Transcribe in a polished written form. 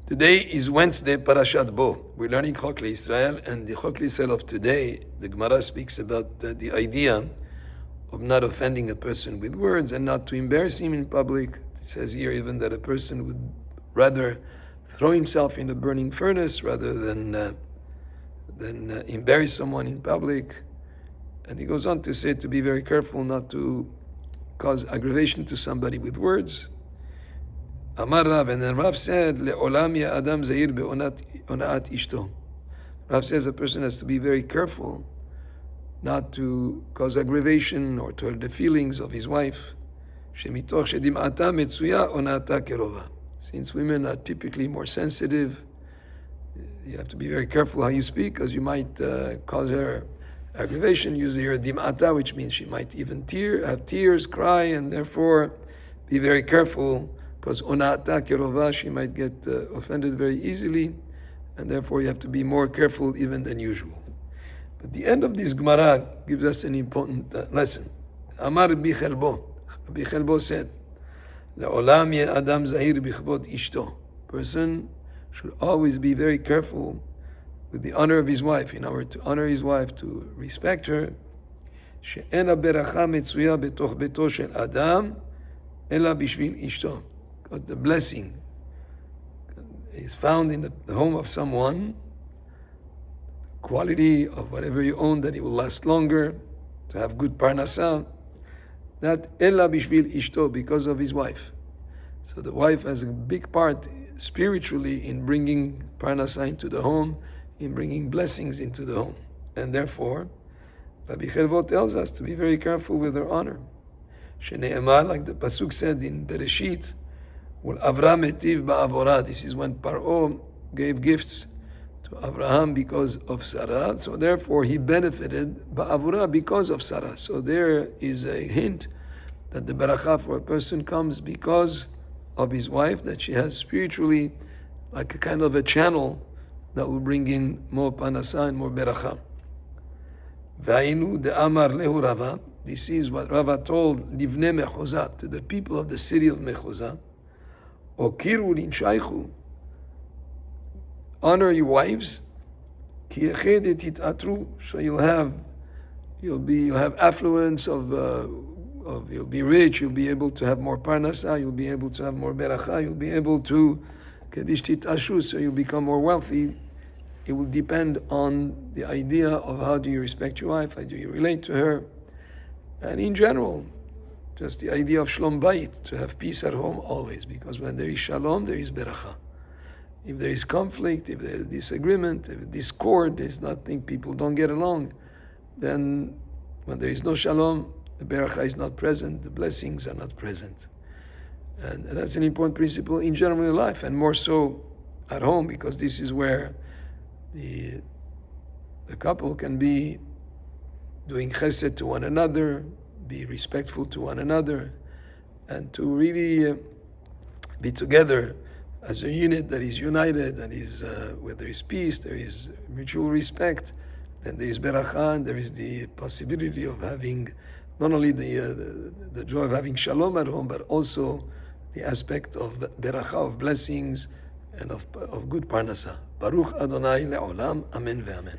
Today is Wednesday, Parashat Bo. We're learning Chok Israel, and the Chok Israel of today, the Gemara speaks about the idea of not offending a person with words and not to embarrass him in public. It says here even that a person would rather throw himself in a burning furnace rather than embarrass someone in public. And he goes on to say to be very careful not to cause aggravation to somebody with words. Amar Rav, and then Rav said, "Le'olam ya adam zahir be'onaat ishto." Rav says a person has to be very careful not to cause aggravation or to hurt the feelings of his wife. Shemitoch shedim'ata metzuya onata kerova. Since women are typically more sensitive, you have to be very careful how you speak, because you might cause her aggravation. Use your dim'ata, which means she might even have tears, cry, and therefore be very careful, because onata kerova, she might get offended very easily, and therefore you have to be more careful even than usual. But the end of this Gemara gives us an important lesson. Amar Rabbi Chelbo said, "Le'olam ye adam zahir bichvod ishto." Person should always be very careful with the honor of his wife. In order to honor his wife, to respect her, she'en haberacha metzuya betoch beto shel adam ela bishvil ishto. Because the blessing is found in the home of someone, quality of whatever you own, that it will last longer, to have good parnasa, that ela bishvil ishto, because of his wife. So the wife has a big part spiritually in bringing parnasa into the home, in bringing blessings into the home. And therefore, Rabbi Chelvo tells us to be very careful with her honor. Shene'emar, like the Pasuk said in Bereshit, Avram etiv ba'avora. This is when Paro gave gifts to Abraham because of Sarah. So therefore he benefited ba'avora because of Sarah. So there is a hint that the barakah for a person comes because of his wife, that she has spiritually like a kind of a channel that will bring in more panasa and more barakah. Va'inu de amar lehu Rava. This is what Rava told Livnei Mechoza, to the people of the city of Mechoza. Okiru linshaychu, honor your wives. Ki echede titatru, so you'll have affluence of you'll be rich, you'll be able to have more parnasa, you'll be able to have more beracha, you'll be able to kedish titashu, so you'll become more wealthy. It will depend on the idea of how do you respect your wife, how do you relate to her, and in general, just the idea of shalom bayit, to have peace at home always, because when there is shalom, there is beracha. If there is conflict, if there is disagreement, if discord, there's nothing, people don't get along, then when there is no shalom, the beracha is not present, the blessings are not present. And that's an important principle in general in life, and more so at home, because this is where the couple can be doing chesed to one another, be respectful to one another, and to really be together as a unit that is united, that is where there is peace, there is mutual respect, then there is beracha, and there is the possibility of having not only the joy of having shalom at home, but also the aspect of beracha, of blessings, and of good parnasa. Baruch Adonai le'olam, amen ve'amen.